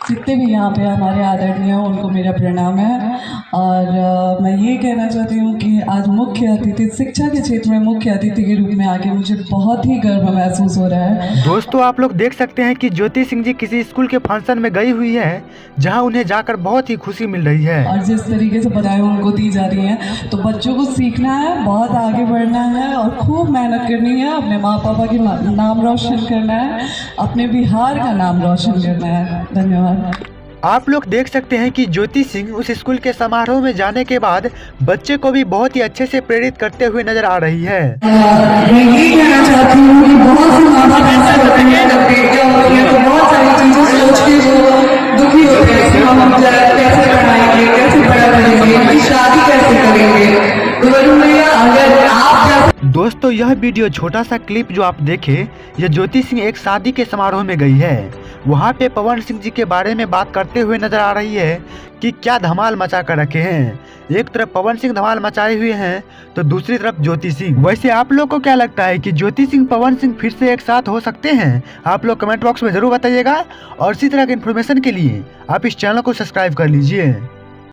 जितने भी यहाँ पे हमारे आदरणीय हैं उनको मेरा प्रणाम है। और मैं ये कहना चाहती हूँ कि आज मुख्य अतिथि शिक्षा के क्षेत्र में मुख्य अतिथि के रूप में आके मुझे बहुत ही गर्व महसूस हो रहा है। दोस्तों आप लोग देख सकते हैं कि ज्योति सिंह जी किसी स्कूल के फंक्शन में गई हुई है, जहां उन्हें जाकर बहुत ही खुशी मिल रही है। और जिस तरीके से बधाई उनको दी जा रही है, तो बच्चों को सीखना है, बहुत आगे बढ़ना है और खूब मेहनत करनी है, अपने माँ पापा की नाम रोशन करना है, अपने बिहार का नाम रोशन करना है। धन्यवाद। आप लोग देख सकते हैं कि ज्योति सिंह उस स्कूल के समारोह में जाने के बाद बच्चे को भी बहुत ही अच्छे से प्रेरित करते हुए नजर आ रही है। मैं ये कहना चाहती हूँ कि बहुत से माँ बाप ऐसा करते हैं, जब बेटियां होती हैं तो बहुत सारी चीजें सोच के वो दुखी होते हैं कि हम कैसे पढ़ाएंगे, कैसे बड़ा करेंगे, इनकी शादी कैसे करेंगे। तो भैया अगर आप दोस्तों यह वीडियो छोटा सा क्लिप जो आप देखे, यह ज्योति सिंह एक शादी के समारोह में गई है। वहाँ पे पवन सिंह जी के बारे में बात करते हुए नजर आ रही है कि क्या धमाल मचा कर रखे हैं। एक तरफ पवन सिंह धमाल मचाए हुए हैं तो दूसरी तरफ ज्योति सिंह। वैसे आप लोग को क्या लगता है कि ज्योति सिंह पवन सिंह फिर से एक साथ हो सकते हैं? आप लोग कमेंट बॉक्स में जरूर बताइएगा और इसी तरह की इन्फॉर्मेशन के लिए आप इस चैनल को सब्सक्राइब कर लीजिए।